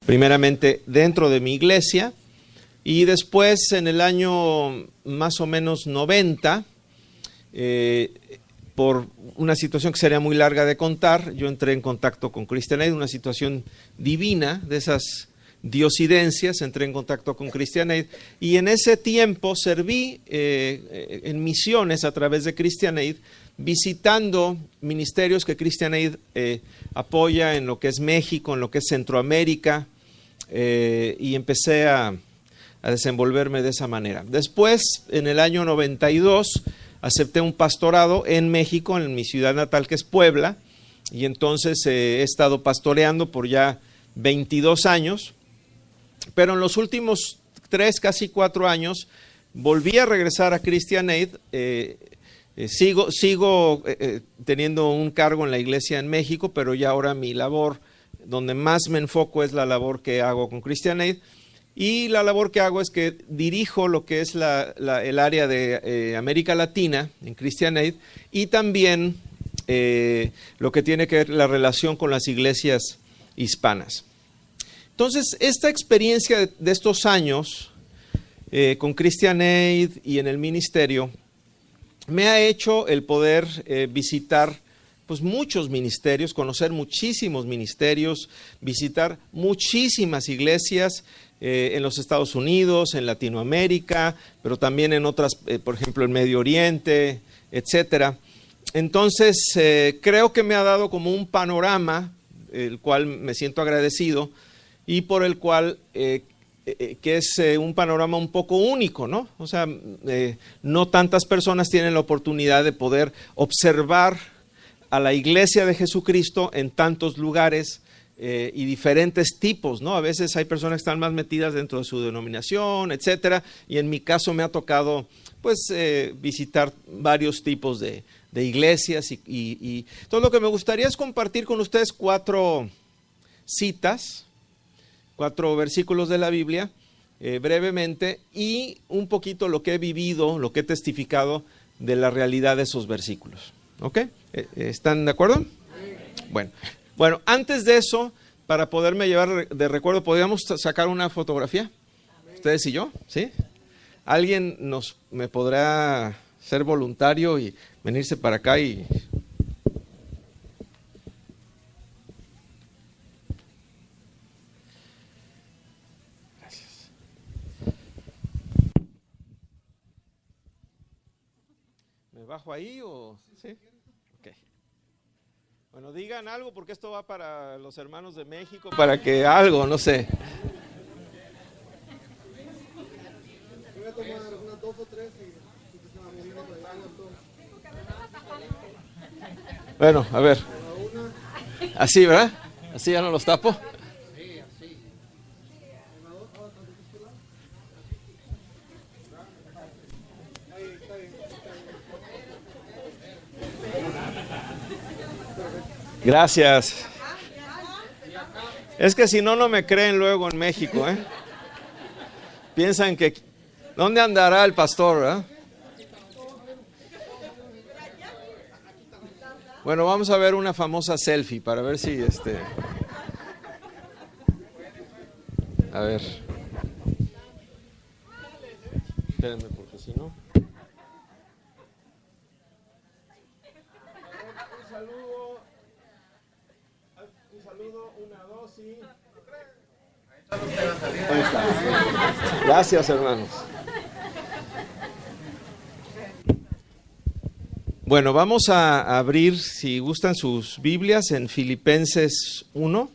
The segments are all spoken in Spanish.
primeramente dentro de mi iglesia, y después en el año más o menos 90, por una situación que sería muy larga de contar, yo entré en contacto con Christian Aid, una situación divina, de esas diosidencias, entré en contacto con Christian Aid, y en ese tiempo serví en misiones a través de Christian Aid, visitando ministerios que Christian Aid apoya en lo que es México, en lo que es Centroamérica, y empecé a desenvolverme de esa manera. Después, en el año 92, acepté un pastorado en México, en mi ciudad natal, que es Puebla, y entonces he estado pastoreando por ya 22 años, pero en los últimos 3, casi 4 años, volví a regresar a Christian Aid. Sigo teniendo un cargo en la iglesia en México, pero ya ahora mi labor, donde más me enfoco, es la labor que hago con Christian Aid. Y la labor que hago es que dirijo lo que es el área de América Latina en Christian Aid, y también lo que tiene que ver la relación con las iglesias hispanas. Entonces, esta experiencia de estos años con Christian Aid y en el ministerio me ha hecho el poder visitar pues muchos ministerios, conocer muchísimos ministerios, visitar muchísimas iglesias en los Estados Unidos, en Latinoamérica, pero también en otras, por ejemplo, en Medio Oriente, etcétera. Entonces, creo que me ha dado como un panorama, el cual me siento agradecido, y por el cual, que es un panorama un poco único, ¿no? O sea, no tantas personas tienen la oportunidad de poder observar a la iglesia de Jesucristo en tantos lugares y diferentes tipos, ¿no? A veces hay personas que están más metidas dentro de su denominación, etcétera, y en mi caso me ha tocado, pues, visitar varios tipos de iglesias y todo. Lo que me gustaría es compartir con ustedes 4 citas, 4 versículos de la Biblia, brevemente, y un poquito lo que he vivido, lo que he testificado de la realidad de esos versículos. ¿Ok? ¿Están de acuerdo? Bueno, antes de eso, para poderme llevar de recuerdo, ¿podríamos sacar una fotografía? ¿Ustedes y yo? ¿Sí? ¿Alguien me podrá ser voluntario y venirse para acá y... ¿Bajo ahí o...? ¿Sí? Ok. Bueno, digan algo porque esto va para los hermanos de México, para que algo, no sé. Voy a tomar unas 2 o 3 y... Bueno, a ver. Así, ¿verdad? Así ya no los tapo. Gracias. Es que si no, no me creen luego en México, ¿eh? Piensan que... ¿Dónde andará el pastor, verdad? Bueno, vamos a ver una famosa selfie para ver si A ver. Espérenme porque si no... Ahí está. Gracias, hermanos. Bueno, vamos a abrir, si gustan, sus Biblias en Filipenses 1.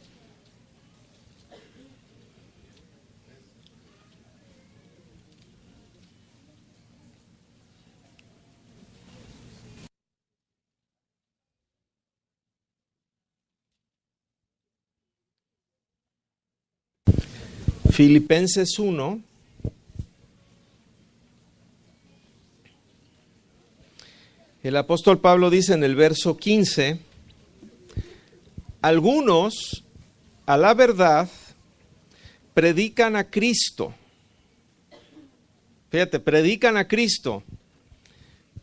Filipenses 1. El apóstol Pablo dice en el verso 15, algunos, a la verdad, predican a Cristo. Fíjate, predican a Cristo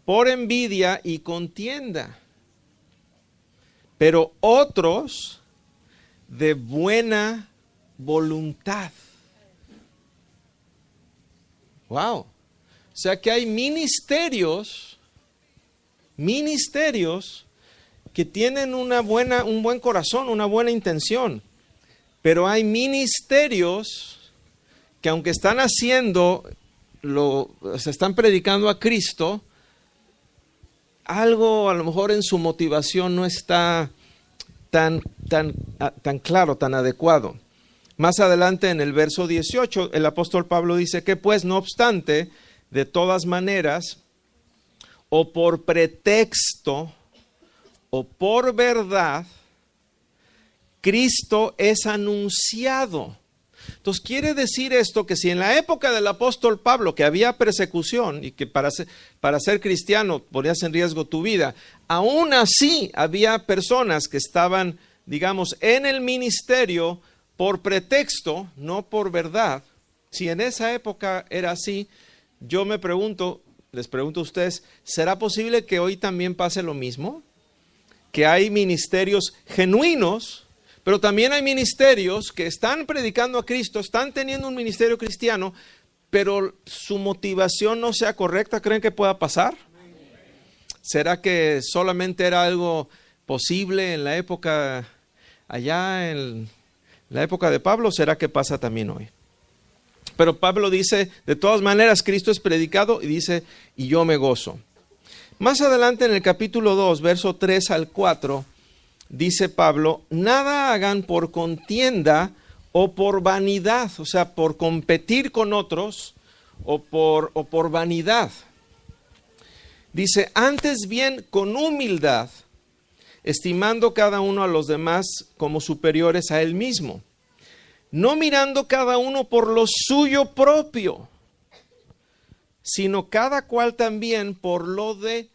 por envidia y contienda, pero otros de buena voluntad. Wow. O sea que hay ministerios que tienen un buen corazón, una buena intención. Pero hay ministerios que aunque están se están predicando a Cristo, algo a lo mejor en su motivación no está tan claro, tan adecuado. Más adelante en el verso 18, el apóstol Pablo dice que pues no obstante, de todas maneras, o por pretexto, o por verdad, Cristo es anunciado. Entonces quiere decir esto que si en la época del apóstol Pablo, que había persecución y que para ser cristiano ponías en riesgo tu vida, aún así había personas que estaban, digamos, en el ministerio por pretexto, no por verdad. Si en esa época era así, yo les pregunto a ustedes, ¿será posible que hoy también pase lo mismo? Que hay ministerios genuinos, pero también hay ministerios que están predicando a Cristo, están teniendo un ministerio cristiano, pero su motivación no sea correcta. ¿Creen que pueda pasar? ¿Será que solamente era algo posible en la época, allá en la época de Pablo? ¿Será que pasa también hoy? Pero Pablo dice, de todas maneras, Cristo es predicado, y dice, y yo me gozo. Más adelante en el capítulo 2, verso 3 al 4, dice Pablo, nada hagan por contienda o por vanidad, o sea, por competir con otros o por vanidad. Dice, antes bien con humildad, estimando cada uno a los demás como superiores a él mismo, no mirando cada uno por lo suyo propio, sino cada cual también por lo de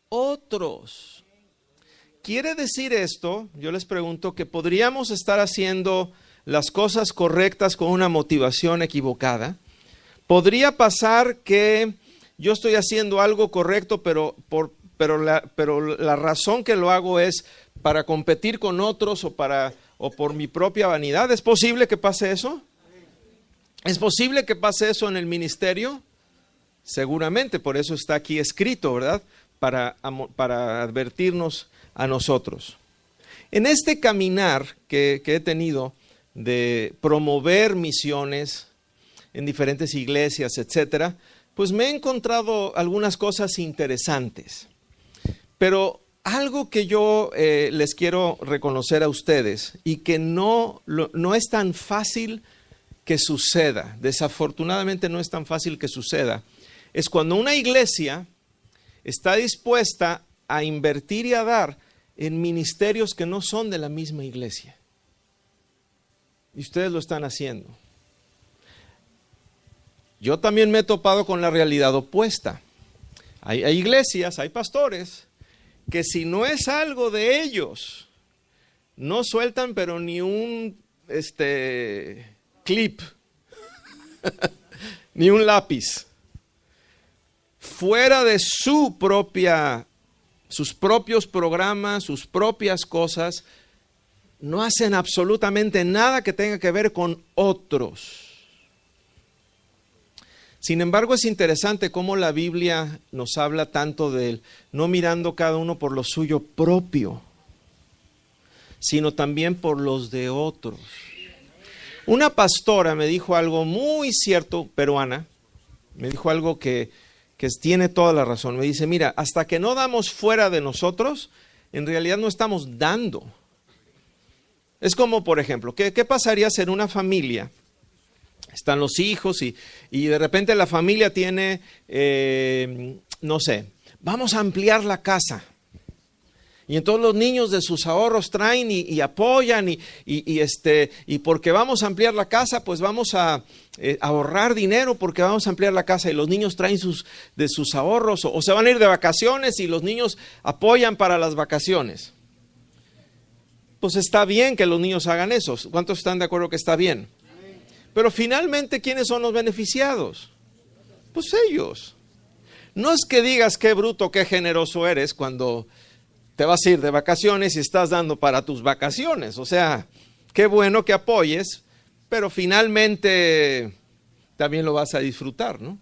otros. ¿Quiere decir esto? Yo les pregunto que podríamos estar haciendo las cosas correctas con una motivación equivocada. ¿Podría pasar que yo estoy haciendo algo correcto, pero la razón que lo hago es para competir con otros o por mi propia vanidad? ¿Es posible que pase eso? ¿Es posible que pase eso en el ministerio? Seguramente, por eso está aquí escrito, ¿verdad? Para advertirnos a nosotros. En este caminar que he tenido de promover misiones en diferentes iglesias, etcétera, pues me he encontrado algunas cosas interesantes. Pero algo que yo les quiero reconocer a ustedes y que no es tan fácil que suceda, desafortunadamente no es tan fácil que suceda, es cuando una iglesia está dispuesta a invertir y a dar en ministerios que no son de la misma iglesia. Y ustedes lo están haciendo. Yo también me he topado con la realidad opuesta. Hay iglesias, hay pastores, que si no es algo de ellos, no sueltan pero ni un clip, ni un lápiz. Fuera de sus propios programas, sus propias cosas, no hacen absolutamente nada que tenga que ver con otros. Sin embargo, es interesante cómo la Biblia nos habla tanto de no mirando cada uno por lo suyo propio, sino también por los de otros. Una pastora me dijo algo muy cierto, peruana, me dijo algo que tiene toda la razón. Me dice, mira, hasta que no damos fuera de nosotros, en realidad no estamos dando. Es como, por ejemplo, ¿qué pasaría si en una familia están los hijos y de repente la familia tiene, no sé, vamos a ampliar la casa? Y entonces los niños de sus ahorros traen y apoyan y porque vamos a ampliar la casa, pues vamos a ahorrar dinero porque vamos a ampliar la casa, y los niños traen de sus ahorros o se van a ir de vacaciones y los niños apoyan para las vacaciones. Pues está bien que los niños hagan eso. ¿Cuántos están de acuerdo que está bien? Pero finalmente, ¿quiénes son los beneficiados? Pues ellos. No es que digas qué bruto, qué generoso eres cuando te vas a ir de vacaciones y estás dando para tus vacaciones. O sea, qué bueno que apoyes, pero finalmente también lo vas a disfrutar, ¿no?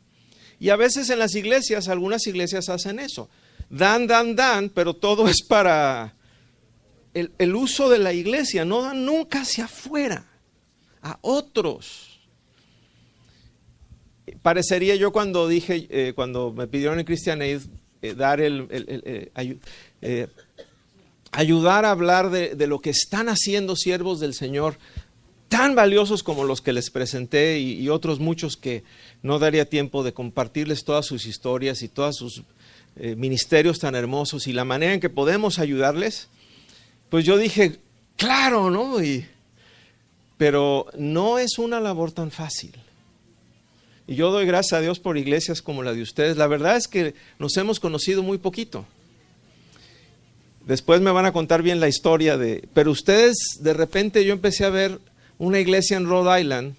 Y a veces en las iglesias, algunas iglesias hacen eso. Dan, pero todo es para el uso de la iglesia, no dan nunca hacia afuera, a otros. Parecería yo cuando dije, cuando me pidieron en Christian Aid dar ayudar a hablar de lo que están haciendo siervos del Señor, tan valiosos como los que les presenté y otros muchos que no daría tiempo de compartirles todas sus historias y todos sus ministerios tan hermosos y la manera en que podemos ayudarles. Pues yo dije, claro, ¿no? Pero no es una labor tan fácil. Y yo doy gracias a Dios por iglesias como la de ustedes. La verdad es que nos hemos conocido muy poquito. Después me van a contar bien la historia pero ustedes, de repente yo empecé a ver una iglesia en Rhode Island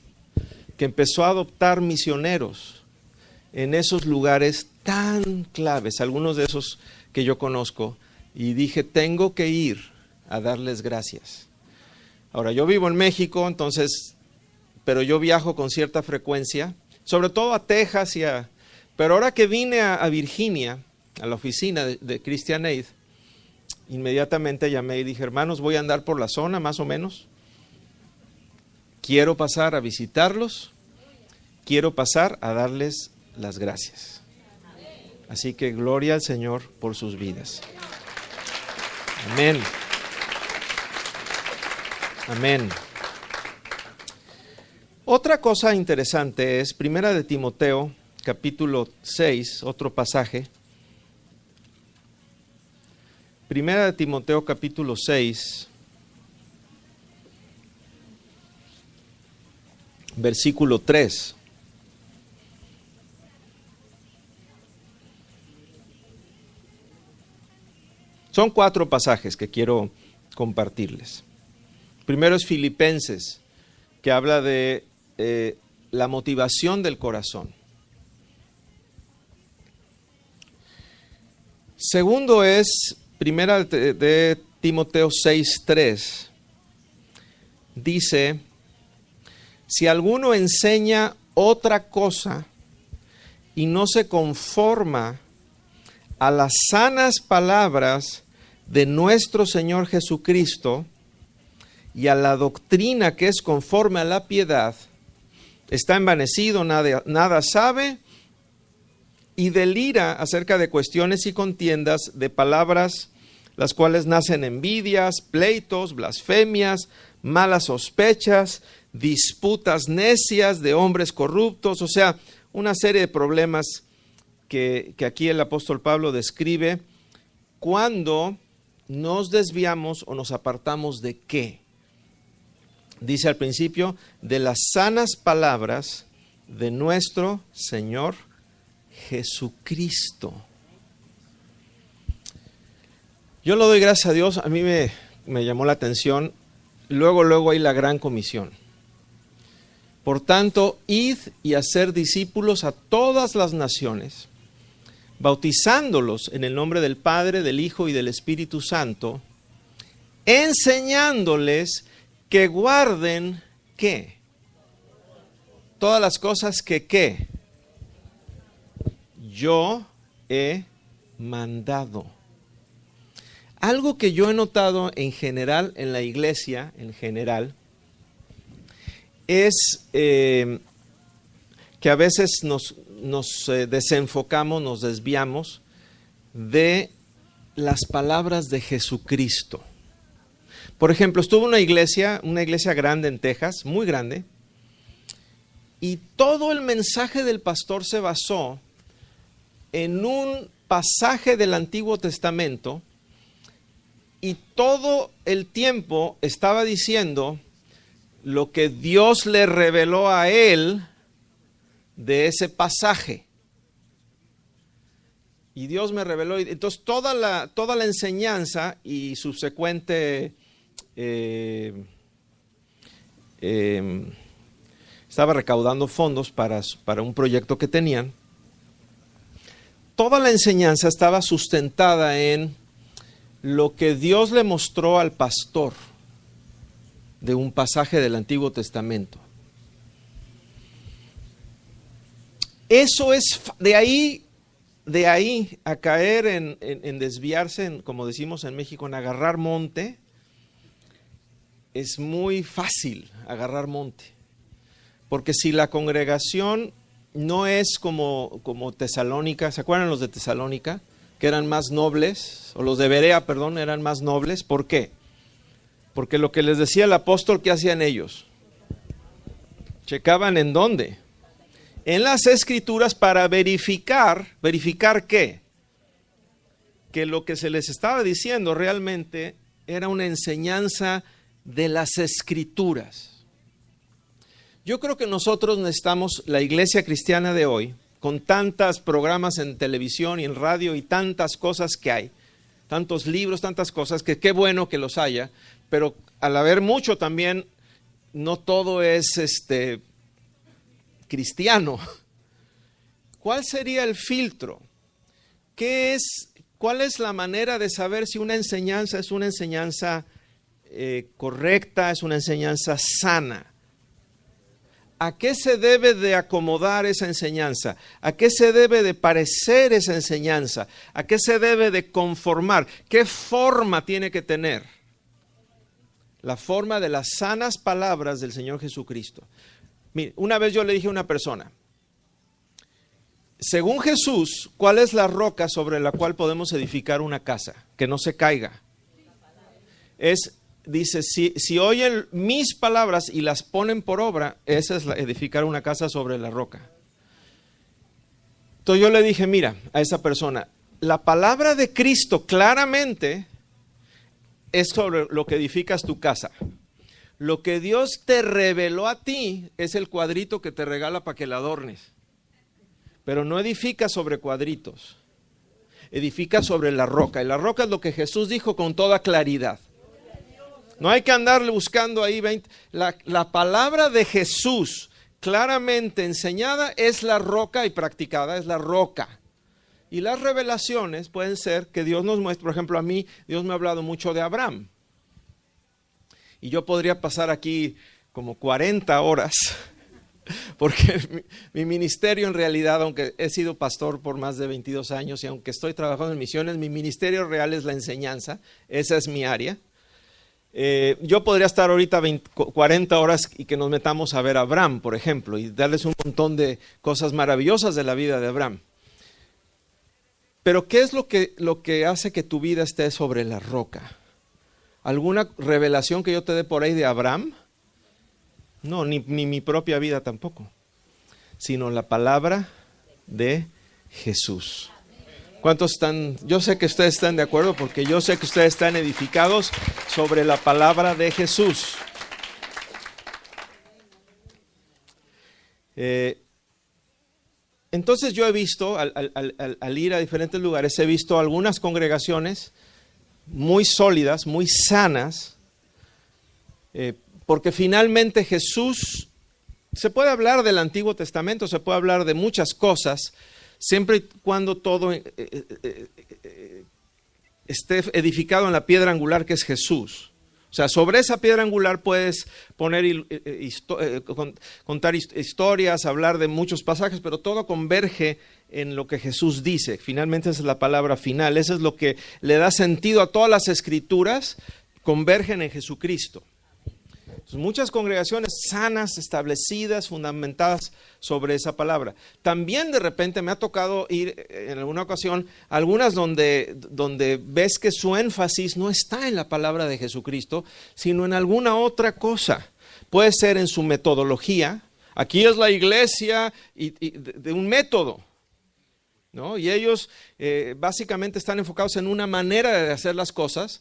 que empezó a adoptar misioneros en esos lugares tan claves, algunos de esos que yo conozco, y dije, tengo que ir a darles gracias. Ahora, yo vivo en México, pero yo viajo con cierta frecuencia, sobre todo a Texas pero ahora que vine a Virginia, a la oficina de Christian Aid, inmediatamente llamé y dije, hermanos, voy a andar por la zona más o menos. Quiero pasar a visitarlos, quiero pasar a darles las gracias. Así que gloria al Señor por sus vidas. Amén. Amén. Otra cosa interesante es 1 de Timoteo, capítulo 6, otro pasaje. 1 de Timoteo, capítulo 6, versículo 3. Son 4 pasajes que quiero compartirles. Primero es Filipenses, que habla de la motivación del corazón. Segundo es 1 de Timoteo 6:3. Dice, si alguno enseña otra cosa y no se conforma a las sanas palabras de nuestro Señor Jesucristo y a la doctrina que es conforme a la piedad, está envanecido, nada sabe y delira acerca de cuestiones y contiendas de palabras, las cuales nacen envidias, pleitos, blasfemias, malas sospechas, disputas necias de hombres corruptos, o sea, una serie de problemas que aquí el apóstol Pablo describe cuando nos desviamos o nos apartamos de ¿qué? Dice al principio, de las sanas palabras de nuestro Señor Jesucristo. Yo le doy gracias a Dios, a mí me llamó la atención, luego hay la gran comisión. Por tanto, id y hacer discípulos a todas las naciones, bautizándolos en el nombre del Padre, del Hijo y del Espíritu Santo, enseñándoles que guarden, ¿qué? Todas las cosas que, ¿qué? Yo he mandado. Algo que yo he notado en general en la iglesia, es que a veces nos desenfocamos, nos desviamos de las palabras de Jesucristo. Por ejemplo, estuve en una iglesia grande en Texas, muy grande, y todo el mensaje del pastor se basó en un pasaje del Antiguo Testamento y todo el tiempo estaba diciendo lo que Dios le reveló a él de ese pasaje. Y Dios me reveló, entonces toda la enseñanza y subsecuente estaba recaudando fondos para un proyecto que tenían. Toda la enseñanza estaba sustentada en lo que Dios le mostró al pastor de un pasaje del Antiguo Testamento. Eso es de ahí a caer en desviarse, como decimos en México, en agarrar monte. Es muy fácil agarrar monte, porque si la congregación no es como Tesalónica, ¿se acuerdan los de Tesalónica? Que eran más nobles, o los de Berea, perdón, eran más nobles. ¿Por qué? Porque lo que les decía el apóstol, ¿qué hacían ellos? Checaban en dónde. En las Escrituras para verificar ¿qué? Que lo que se les estaba diciendo realmente era una enseñanza de las Escrituras. Yo creo que nosotros necesitamos, la iglesia cristiana de hoy, con tantos programas en televisión y en radio y tantas cosas que hay, tantos libros, tantas cosas, que qué bueno que los haya, pero al haber mucho también, no todo es cristiano. ¿Cuál sería el filtro? ¿Cuál es la manera de saber si una enseñanza es una enseñanza correcta, es una enseñanza sana? ¿A qué se debe de acomodar esa enseñanza? ¿A qué se debe de parecer esa enseñanza? ¿A qué se debe de conformar? ¿Qué forma tiene que tener? La forma de las sanas palabras del Señor Jesucristo. Mire, una vez yo le dije a una persona, según Jesús, ¿cuál es la roca sobre la cual podemos edificar una casa? Que no se caiga. Dice, si oyen mis palabras y las ponen por obra, esa es edificar una casa sobre la roca. Entonces yo le dije, mira, a esa persona, la palabra de Cristo claramente es sobre lo que edificas tu casa. Lo que Dios te reveló a ti es el cuadrito que te regala para que la adornes. Pero no edifica sobre cuadritos, edifica sobre la roca. Y la roca es lo que Jesús dijo con toda claridad. No hay que andarle buscando ahí 20. La palabra de Jesús claramente enseñada es la roca y practicada es la roca. Y las revelaciones pueden ser que Dios nos muestre. Por ejemplo, a mí Dios me ha hablado mucho de Abraham. Y yo podría pasar aquí como 40 horas, porque mi ministerio en realidad, aunque he sido pastor por más de 22 años y aunque estoy trabajando en misiones, mi ministerio real es la enseñanza. Esa es mi área. Yo podría estar ahorita 40 horas y que nos metamos a ver a Abraham, por ejemplo, y darles un montón de cosas maravillosas de la vida de Abraham. Pero ¿qué es lo que hace que tu vida esté sobre la roca? ¿Alguna revelación que yo te dé por ahí de Abraham? No, ni mi propia vida tampoco, sino la palabra de Jesús. ¿Cuántos están? Yo sé que ustedes están de acuerdo porque yo sé que ustedes están edificados sobre la palabra de Jesús. Entonces yo he visto, al ir a diferentes lugares, he visto algunas congregaciones muy sólidas, muy sanas, porque finalmente Jesús, se puede hablar del Antiguo Testamento, se puede hablar de muchas cosas, siempre y cuando todo esté edificado en la piedra angular que es Jesús. O sea, sobre esa piedra angular puedes poner contar historias, hablar de muchos pasajes, pero todo converge en lo que Jesús dice. Finalmente esa es la palabra final, eso es lo que le da sentido a todas las escrituras, convergen en Jesucristo. Entonces, muchas congregaciones sanas, establecidas, fundamentadas sobre esa palabra. También de repente me ha tocado ir en alguna ocasión a algunas donde ves que su énfasis no está en la palabra de Jesucristo, sino en alguna otra cosa. Puede ser en su metodología. Aquí es la iglesia y de un método, ¿no? Y ellos básicamente están enfocados en una manera de hacer las cosas.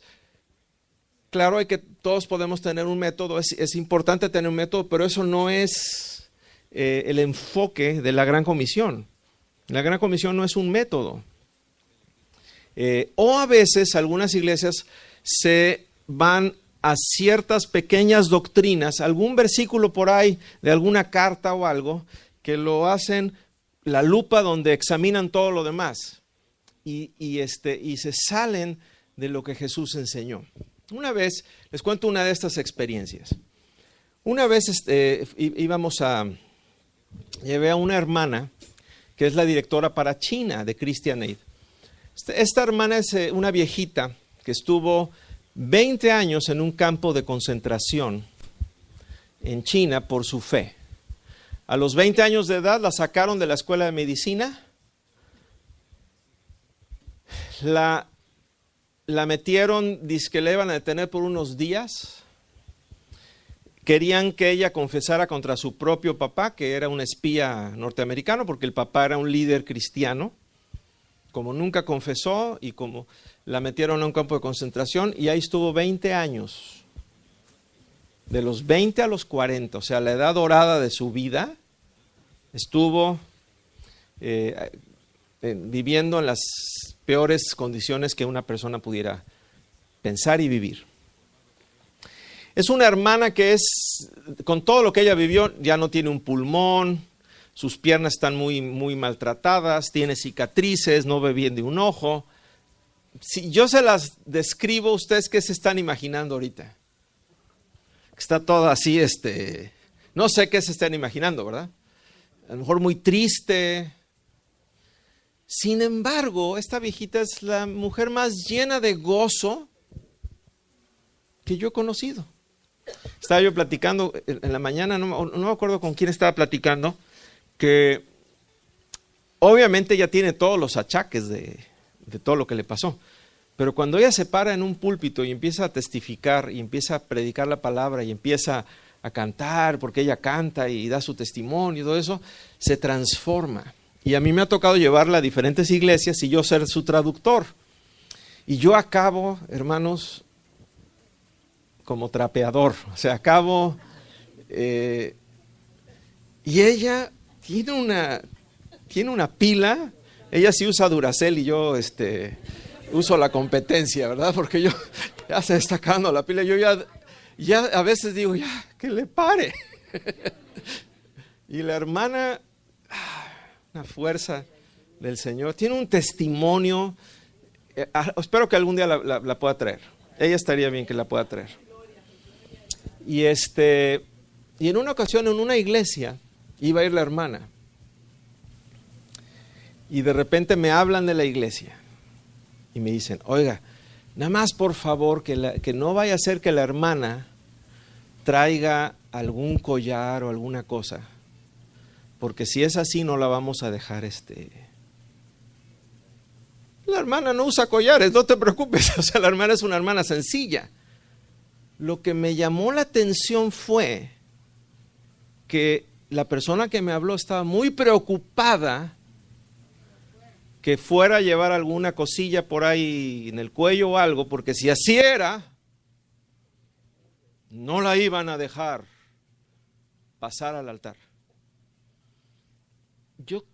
Claro, todos podemos tener un método, es importante tener un método, pero eso no es el enfoque de la Gran Comisión. La Gran Comisión no es un método. O a veces algunas iglesias se van a ciertas pequeñas doctrinas, algún versículo por ahí de alguna carta o algo, que lo hacen la lupa donde examinan todo lo demás y se salen de lo que Jesús enseñó. Una vez, les cuento una de estas experiencias. Una vez llevé a una hermana que es la directora para China de Christian Aid. Esta hermana es una viejita que estuvo 20 años en un campo de concentración en China por su fe. A los 20 años de edad la sacaron de la escuela de medicina, la metieron, dizque le iban a detener por unos días. Querían que ella confesara contra su propio papá, que era un espía norteamericano, porque el papá era un líder cristiano. Como nunca confesó y como la metieron a un campo de concentración, y ahí estuvo 20 años. De los 20 a los 40, o sea, la edad dorada de su vida, estuvo viviendo en las peores condiciones que una persona pudiera pensar y vivir. Es una hermana que con todo lo que ella vivió, ya no tiene un pulmón, sus piernas están muy, muy maltratadas, tiene cicatrices, no ve bien de un ojo. Si yo se las describo, ¿ustedes qué se están imaginando ahorita? Está toda así, no sé qué se están imaginando, ¿verdad? A lo mejor muy triste. Sin embargo, esta viejita es la mujer más llena de gozo que yo he conocido. Estaba yo platicando en la mañana, no me acuerdo con quién estaba platicando, que obviamente ella tiene todos los achaques de todo lo que le pasó. Pero cuando ella se para en un púlpito y empieza a testificar y empieza a predicar la palabra y empieza a cantar, porque ella canta y da su testimonio y todo eso, se transforma. Y a mí me ha tocado llevarla a diferentes iglesias y yo ser su traductor. Y yo acabo, hermanos, como trapeador. O sea, acabo... y ella tiene una pila. Ella sí usa Duracell y yo uso la competencia, ¿verdad? Porque yo ya se está acabando la pila. Yo ya a veces digo, ya, que le pare. Y la hermana, una fuerza del Señor, tiene un testimonio. Espero que algún día la pueda traer. Ella estaría bien que la pueda traer. Y en una ocasión, en una iglesia, iba a ir la hermana. Y de repente me hablan de la iglesia. Y me dicen, oiga, nada más por favor, que no vaya a ser que la hermana traiga algún collar o alguna cosa. Porque si es así, no la vamos a dejar La hermana no usa collares, no te preocupes. O sea, la hermana es una hermana sencilla. Lo que me llamó la atención fue que la persona que me habló estaba muy preocupada que fuera a llevar alguna cosilla por ahí en el cuello o algo, porque si así era, no la iban a dejar pasar al altar. Yo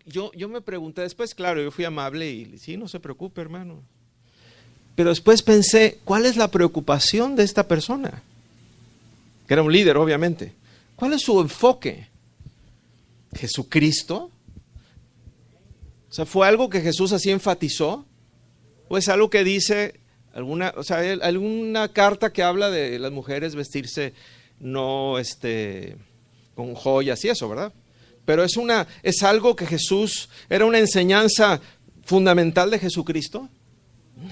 me pregunté después, claro, yo fui amable y sí, no se preocupe, hermano. Pero después pensé, ¿cuál es la preocupación de esta persona? Que era un líder, obviamente. ¿Cuál es su enfoque? ¿Jesucristo? O sea, ¿fue algo que Jesús así enfatizó? ¿O es algo que dice alguna carta que habla de las mujeres vestirse no con joyas y eso, ¿verdad? Pero es algo que Jesús, era una enseñanza fundamental de Jesucristo.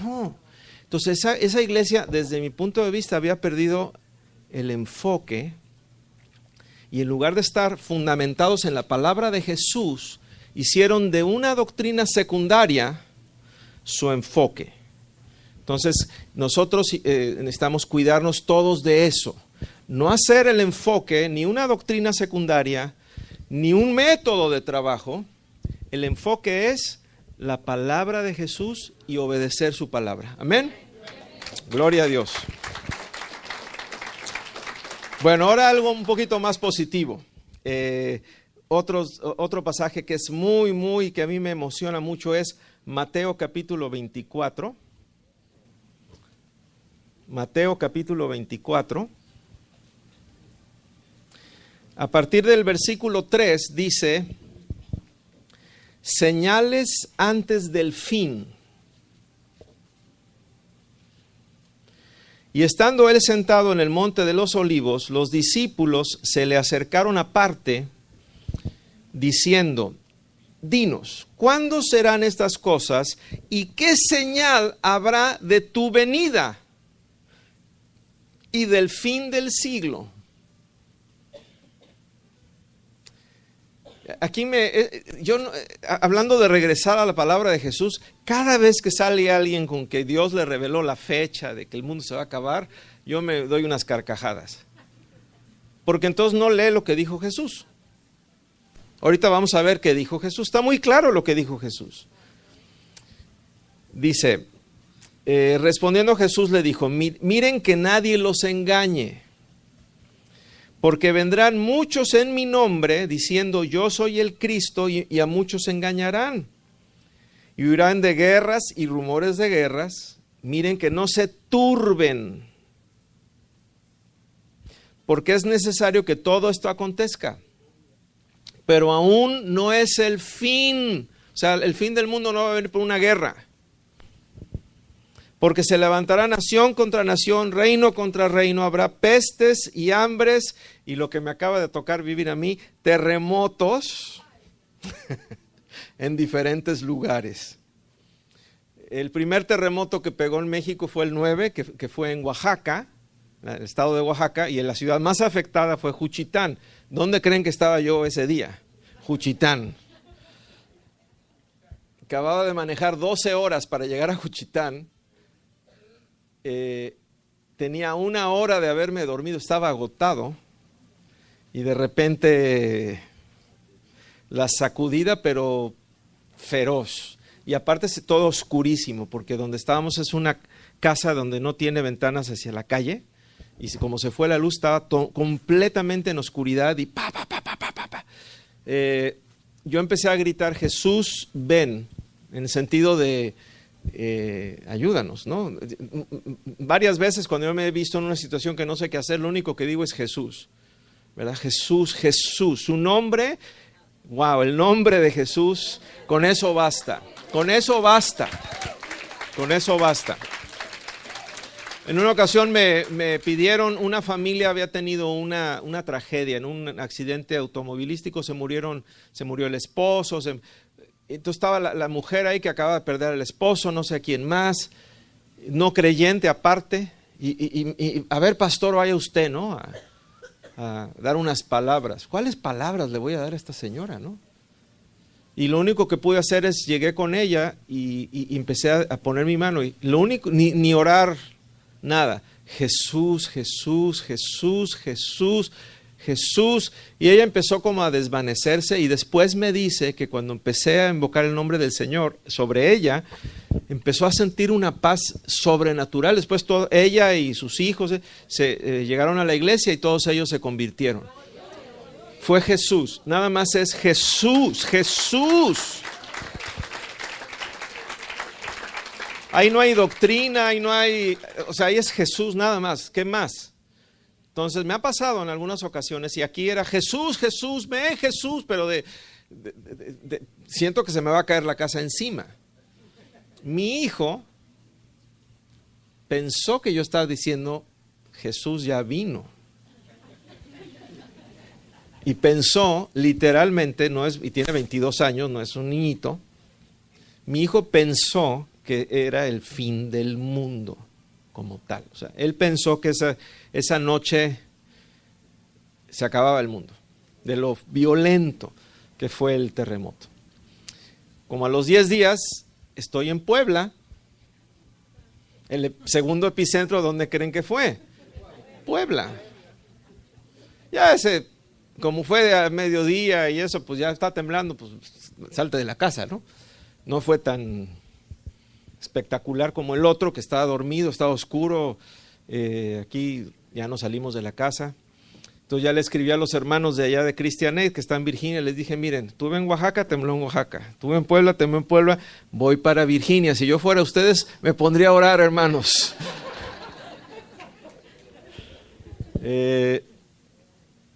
No. Entonces esa iglesia, desde mi punto de vista, había perdido el enfoque y en lugar de estar fundamentados en la palabra de Jesús, hicieron de una doctrina secundaria su enfoque. Entonces nosotros necesitamos cuidarnos todos de eso. No hacer el enfoque ni una doctrina secundaria, ni un método de trabajo. El enfoque es la palabra de Jesús y obedecer su palabra. Amén. Gloria a Dios. Bueno, ahora algo un poquito más positivo. Otro pasaje que es muy, que a mí me emociona mucho es Mateo capítulo 24. Mateo capítulo 24. A partir del versículo 3 dice, señales antes del fin. Y estando él sentado en el monte de los olivos, los discípulos se le acercaron aparte, diciendo, dinos, ¿cuándo serán estas cosas y qué señal habrá de tu venida y del fin del siglo? Aquí hablando de regresar a la palabra de Jesús, cada vez que sale alguien con que Dios le reveló la fecha de que el mundo se va a acabar, yo me doy unas carcajadas. Porque entonces no lee lo que dijo Jesús. Ahorita vamos a ver qué dijo Jesús. Está muy claro lo que dijo Jesús. Dice, respondiendo Jesús le dijo, miren que nadie los engañe. Porque vendrán muchos en mi nombre diciendo yo soy el Cristo y a muchos engañarán. Y huirán de guerras y rumores de guerras. Miren que no se turben. Porque es necesario que todo esto acontezca. Pero aún no es el fin. O sea, el fin del mundo no va a venir por una guerra. Porque se levantará nación contra nación, reino contra reino, habrá pestes y hambres, y lo que me acaba de tocar vivir a mí, terremotos en diferentes lugares. El primer terremoto que pegó en México fue el 9, que fue en Oaxaca, el estado de Oaxaca, y en la ciudad más afectada fue Juchitán. ¿Dónde creen que estaba yo ese día? Juchitán. Acababa de manejar 12 horas para llegar a Juchitán. Tenía 1 hora de haberme dormido, estaba agotado y de repente la sacudida pero feroz y aparte todo oscurísimo porque donde estábamos es una casa donde no tiene ventanas hacia la calle y como se fue la luz estaba completamente en oscuridad y yo empecé a gritar Jesús ven, en el sentido de ayúdanos, ¿no? Varias veces cuando yo me he visto en una situación que no sé qué hacer, lo único que digo es Jesús, ¿verdad? Jesús, Jesús, su nombre, wow, el nombre de Jesús, con eso basta, con eso basta, con eso basta. En una ocasión me pidieron, una familia había tenido una tragedia, en un accidente automovilístico se murió el esposo, entonces estaba la mujer ahí que acaba de perder al esposo, no sé a quién más, no creyente aparte, y a ver pastor, vaya usted, ¿no? A dar unas palabras. ¿Cuáles palabras le voy a dar a esta señora, no? Y lo único que pude hacer es, llegué con ella y empecé a poner mi mano, y lo único, ni orar, nada. Jesús, Jesús, Jesús, Jesús, Jesús, y ella empezó como a desvanecerse y después me dice que cuando empecé a invocar el nombre del Señor sobre ella, empezó a sentir una paz sobrenatural. Después ella y sus hijos llegaron a la iglesia y todos ellos se convirtieron. Fue Jesús, nada más es Jesús, Jesús. Ahí no hay doctrina, ahí no hay, o sea, ahí es Jesús nada más, ¿qué más? Entonces me ha pasado en algunas ocasiones y aquí era Jesús, Jesús, ven Jesús, pero siento que se me va a caer la casa encima. Mi hijo pensó que yo estaba diciendo Jesús ya vino. Y pensó literalmente, y tiene 22 años, no es un niñito, mi hijo pensó que era el fin del mundo como tal. O sea, él pensó que esa noche se acababa el mundo, de lo violento que fue el terremoto. Como a los 10 días estoy en Puebla, el segundo epicentro, ¿dónde creen que fue? Puebla. Ya como fue a mediodía y eso, pues ya está temblando, pues salte de la casa, ¿no? No fue tan espectacular como el otro, que estaba dormido, estaba oscuro. Aquí ya no salimos de la casa. Entonces ya le escribí a los hermanos de allá de Christian Aid, que están en Virginia, les dije, miren, estuve en Oaxaca, tembló en Oaxaca, estuve en Puebla, tembló en Puebla, voy para Virginia. Si yo fuera ustedes, me pondría a orar, hermanos.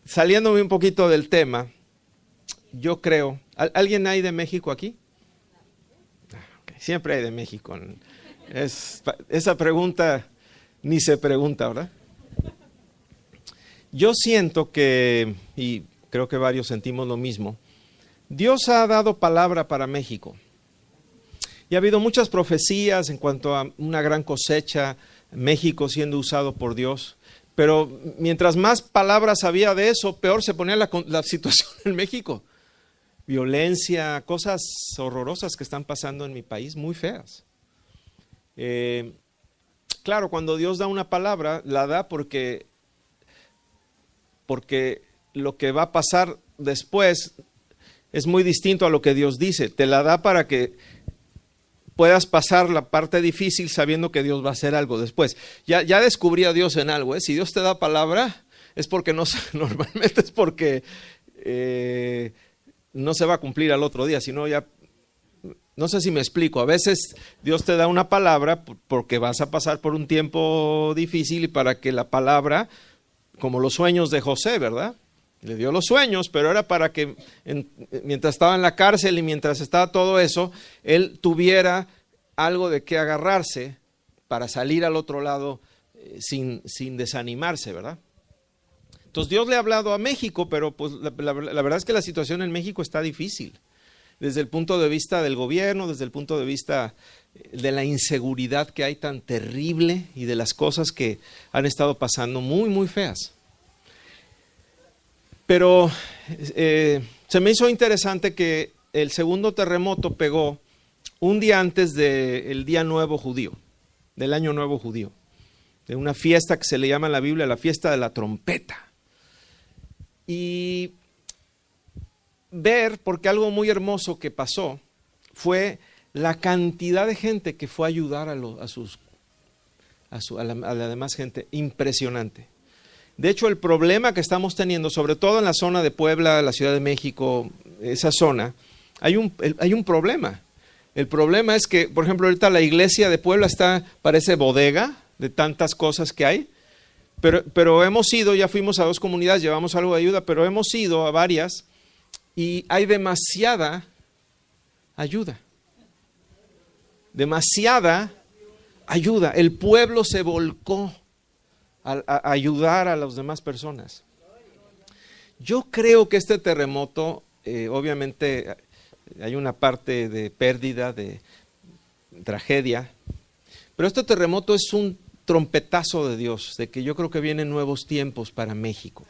Saliéndome un poquito del tema, yo creo, ¿alguien hay de México aquí? Siempre hay de México. Esa pregunta ni se pregunta, ¿verdad? Yo siento que, y creo que varios sentimos lo mismo, Dios ha dado palabra para México. Y ha habido muchas profecías en cuanto a una gran cosecha, México siendo usado por Dios. Pero mientras más palabras había de eso, peor se ponía la situación en México. Violencia, cosas horrorosas que están pasando en mi país, muy feas. Claro, cuando Dios da una palabra, la da porque lo que va a pasar después es muy distinto a lo que Dios dice. Te la da para que puedas pasar la parte difícil sabiendo que Dios va a hacer algo después. Ya descubrí a Dios en algo. Si Dios te da palabra, es porque normalmente es porque no se va a cumplir al otro día, sino ya, no sé si me explico. A veces Dios te da una palabra porque vas a pasar por un tiempo difícil y para que la palabra, como los sueños de José, ¿verdad? Le dio los sueños, pero era para que mientras estaba en la cárcel y mientras estaba todo eso, él tuviera algo de qué agarrarse para salir al otro lado sin desanimarse, ¿verdad? Entonces Dios le ha hablado a México, pero pues la verdad es que la situación en México está difícil. Desde el punto de vista del gobierno, desde el punto de vista de la inseguridad que hay tan terrible y de las cosas que han estado pasando muy, muy feas. Pero se me hizo interesante que el segundo terremoto pegó un día antes del Día Nuevo Judío, del Año Nuevo Judío, de una fiesta que se le llama en la Biblia la fiesta de la trompeta. Y ver, porque algo muy hermoso que pasó fue la cantidad de gente que fue a ayudar a la demás gente, impresionante. De hecho, el problema que estamos teniendo, sobre todo en la zona de Puebla, la Ciudad de México, esa zona, hay un problema. El problema es que, por ejemplo, ahorita la iglesia de Puebla parece bodega de tantas cosas que hay, pero hemos ido, ya fuimos a 2 comunidades, llevamos algo de ayuda, pero hemos ido a varias y hay demasiada ayuda. Demasiada ayuda. El pueblo se volcó a ayudar a las demás personas. Yo creo que este terremoto, obviamente hay una parte de pérdida, de tragedia, pero este terremoto es un trompetazo de Dios, de que yo creo que vienen nuevos tiempos para México.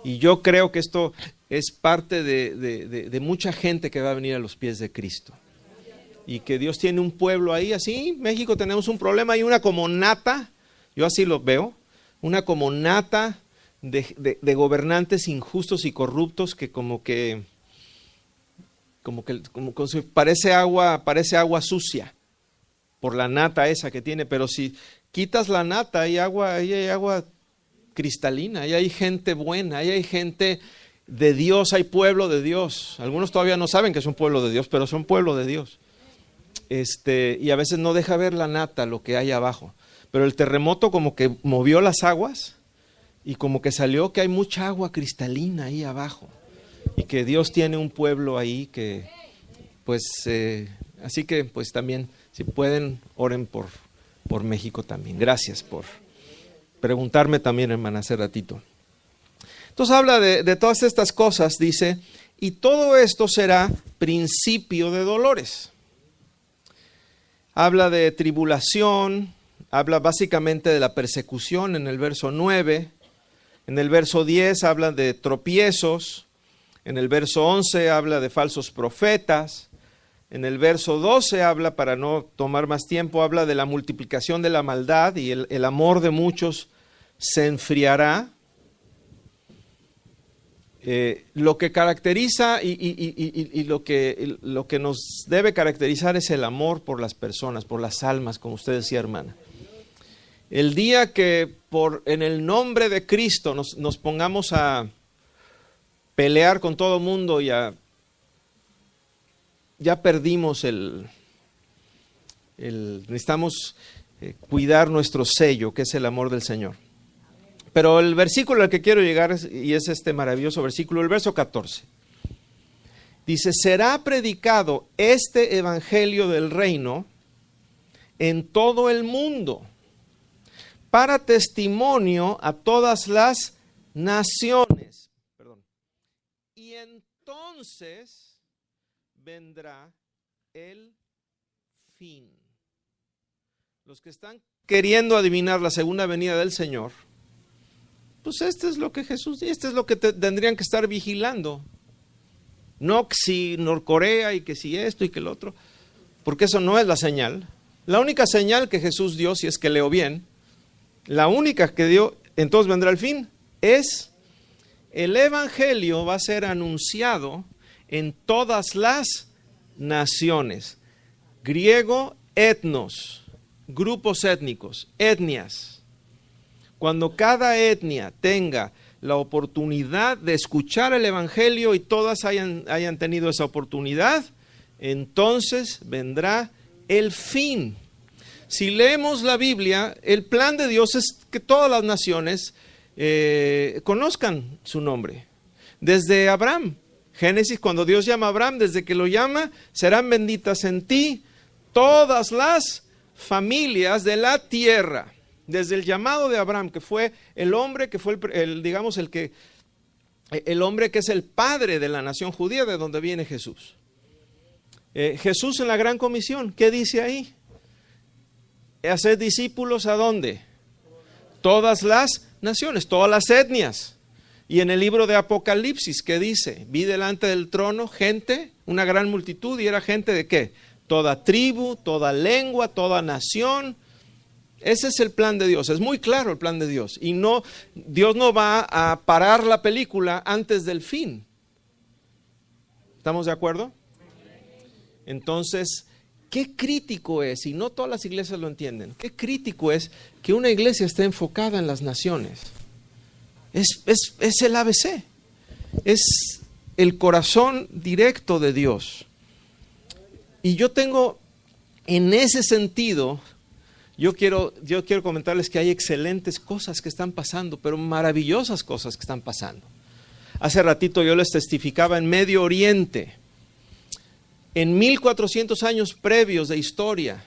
Y yo creo que esto es parte de mucha gente que va a venir a los pies de Cristo. Y que Dios tiene un pueblo ahí, así, México tenemos un problema, hay una como nata, yo así lo veo, una como nata de gobernantes injustos y corruptos que como parece agua sucia por la nata esa que tiene, pero si quitas la nata hay agua cristalina, ahí hay gente buena, ahí hay gente de Dios, hay pueblo de Dios. Algunos todavía no saben que es un pueblo de Dios, pero son pueblo de Dios. Y a veces no deja ver la nata, lo que hay abajo. Pero el terremoto como que movió las aguas y como que salió que hay mucha agua cristalina ahí abajo. Y que Dios tiene un pueblo ahí que, pues, así que pues también, si pueden, oren por México también. Gracias por preguntarme también, hermana, hace ratito. Entonces habla de todas estas cosas, dice, y todo esto será principio de dolores. Habla de tribulación, habla básicamente de la persecución en el verso 9, en el verso 10 habla de tropiezos, en el verso 11 habla de falsos profetas, en el verso 12 habla, para no tomar más tiempo, habla de la multiplicación de la maldad y el amor de muchos se enfriará. Lo que caracteriza y lo que nos debe caracterizar es el amor por las personas, por las almas, como usted decía, hermana. El día que en el nombre de Cristo nos pongamos a pelear con todo mundo, ya perdimos necesitamos cuidar nuestro sello, que es el amor del Señor. Pero el versículo al que quiero llegar, y es este maravilloso versículo, el verso 14. Dice, será predicado este evangelio del reino en todo el mundo, para testimonio a todas las naciones. Y entonces vendrá el fin. Los que están queriendo adivinar la segunda venida del Señor, pues esto es lo que Jesús dice, esto es lo que tendrían que estar vigilando. No que si Norcorea y que si esto y que el otro, porque eso no es la señal. La única señal que Jesús dio, si es que leo bien, la única que dio, entonces vendrá el fin, es el evangelio va a ser anunciado en todas las naciones. Griego, etnos, grupos étnicos, etnias. Cuando cada etnia tenga la oportunidad de escuchar el evangelio y todas hayan tenido esa oportunidad, entonces vendrá el fin. Si leemos la Biblia, el plan de Dios es que todas las naciones conozcan su nombre. Desde Abraham, Génesis, cuando Dios llama a Abraham, desde que lo llama, serán benditas en ti todas las familias de la tierra. Desde el llamado de Abraham, que fue el hombre, que fue el hombre que es el padre de la nación judía, de donde viene Jesús. Jesús en la gran comisión, ¿qué dice ahí? Hacer discípulos ¿a dónde? Todas las naciones, todas las etnias. Y en el libro de Apocalipsis, ¿qué dice? Vi delante del trono gente, una gran multitud, y era gente de ¿qué? Toda tribu, toda lengua, toda nación. Ese es el plan de Dios, es muy claro el plan de Dios. Y no, Dios no va a parar la película antes del fin. ¿Estamos de acuerdo? Entonces, qué crítico es, y no todas las iglesias lo entienden, qué crítico es que una iglesia esté enfocada en las naciones. Es el ABC, es el corazón directo de Dios. Y yo tengo, en ese sentido, yo quiero comentarles que hay excelentes cosas que están pasando, pero maravillosas cosas que están pasando. Hace ratito yo les testificaba en Medio Oriente, en 1400 años previos de historia,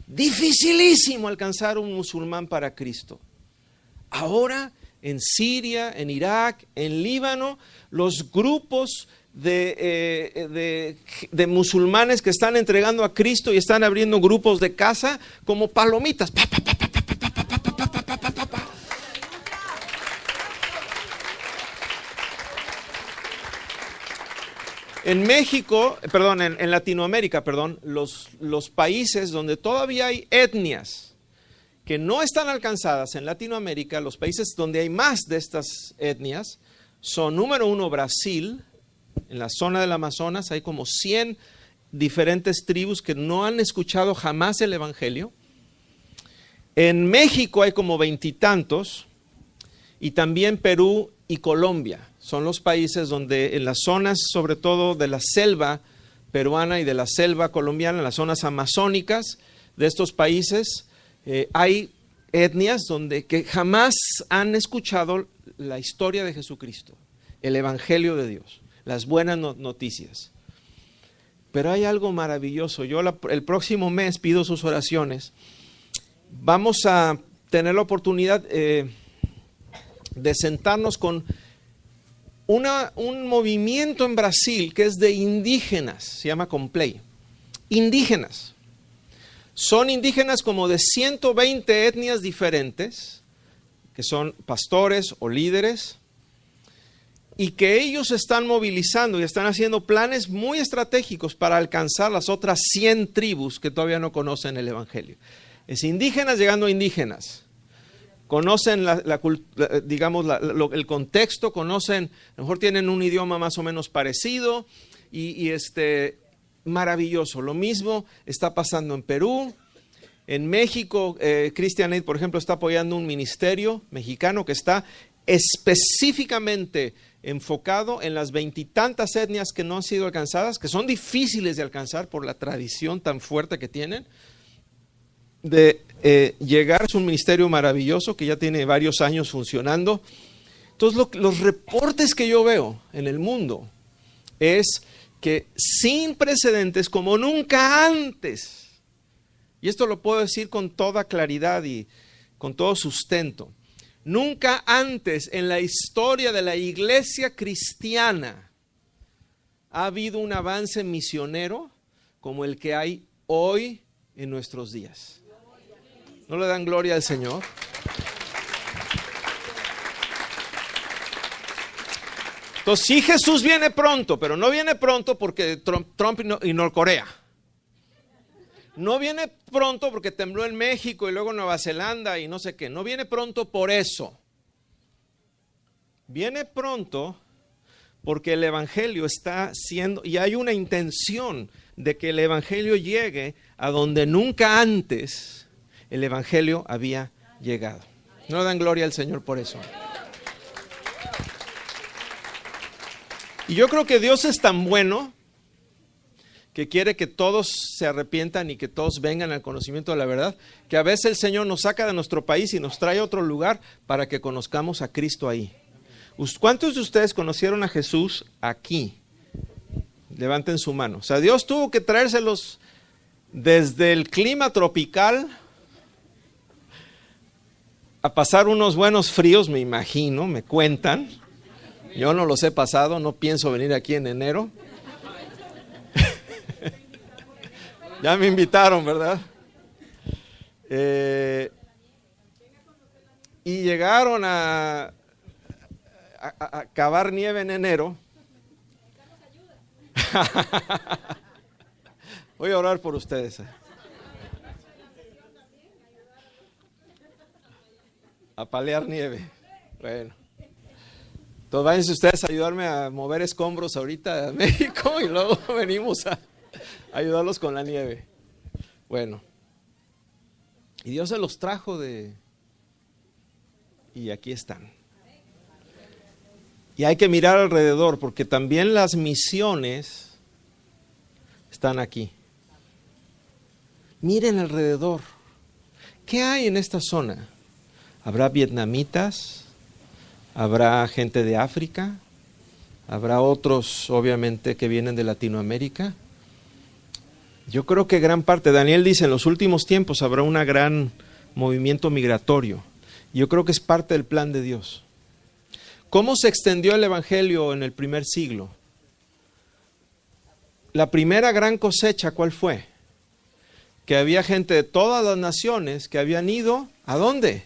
dificilísimo alcanzar un musulmán para Cristo. Ahora, en Siria, en Irak, en Líbano, los grupos de musulmanes que están entregando a Cristo y están abriendo grupos de casa como palomitas. Pa, pa, pa, pa, pa, pa, pa, pa, pa, pa, pa, pa. En México, en Latinoamérica, los países donde todavía hay etnias que no están alcanzadas en Latinoamérica, los países donde hay más de estas etnias, son número 1 Brasil. En la zona del Amazonas hay como 100 diferentes tribus que no han escuchado jamás el evangelio. En México hay como 20 y tantos, y también Perú y Colombia. Son los países donde en las zonas, sobre todo de la selva peruana y de la selva colombiana, en las zonas amazónicas de estos países, hay etnias que jamás han escuchado la historia de Jesucristo, el evangelio de Dios, las buenas noticias. Pero hay algo maravilloso. Yo el próximo mes pido sus oraciones. Vamos a tener la oportunidad de sentarnos con un movimiento en Brasil que es de indígenas, se llama Complay. Indígenas. Son indígenas como de 120 etnias diferentes, que son pastores o líderes, y que ellos están movilizando y están haciendo planes muy estratégicos para alcanzar las otras 100 tribus que todavía no conocen el evangelio. Es indígenas llegando a indígenas. Conocen el contexto, conocen, a lo mejor tienen un idioma más o menos parecido y maravilloso. Lo mismo está pasando en Perú, en México. Christian Aid, por ejemplo, está apoyando un ministerio mexicano que está específicamente enfocado en las 20 y tantas etnias que no han sido alcanzadas, que son difíciles de alcanzar por la tradición tan fuerte que tienen. Llegar, es un ministerio maravilloso que ya tiene varios años funcionando. Entonces los reportes que yo veo en el mundo es que sin precedentes, como nunca antes, y esto lo puedo decir con toda claridad y con todo sustento, nunca antes en la historia de la iglesia cristiana ha habido un avance misionero como el que hay hoy en nuestros días. ¿No le dan gloria al Señor? Entonces, sí, Jesús viene pronto, pero no viene pronto porque Trump y Norcorea. No viene pronto porque tembló en México y luego Nueva Zelanda y no sé qué. No viene pronto por eso. Viene pronto porque el Evangelio está siendo, y hay una intención de que el Evangelio llegue a donde nunca antes el Evangelio había llegado. No le dan gloria al Señor por eso. Y yo creo que Dios es tan bueno que quiere que todos se arrepientan y que todos vengan al conocimiento de la verdad, que a veces el Señor nos saca de nuestro país y nos trae a otro lugar para que conozcamos a Cristo ahí. ¿Cuántos de ustedes conocieron a Jesús aquí? Levanten su mano. O sea, Dios tuvo que traérselos desde el clima tropical a pasar unos buenos fríos, me imagino, me cuentan. Yo no los he pasado, no pienso venir aquí en enero. Ya me invitaron, ¿verdad? Y llegaron a cavar nieve en enero. Voy a orar por ustedes. A palear nieve. Bueno. Entonces váyanse ustedes a ayudarme a mover escombros ahorita a México y luego venimos a ayudarlos con la nieve. Bueno. Y Dios se los trajo y aquí están. Y hay que mirar alrededor porque también las misiones están aquí. Miren alrededor. ¿Qué hay en esta zona? ¿Habrá vietnamitas? ¿Habrá gente de África? ¿Habrá otros, obviamente, que vienen de Latinoamérica? Yo creo que gran parte, Daniel dice, en los últimos tiempos habrá un gran movimiento migratorio. Yo creo que es parte del plan de Dios. ¿Cómo se extendió el Evangelio en el primer siglo? La primera gran cosecha, ¿cuál fue? Que había gente de todas las naciones que habían ido, ¿a dónde?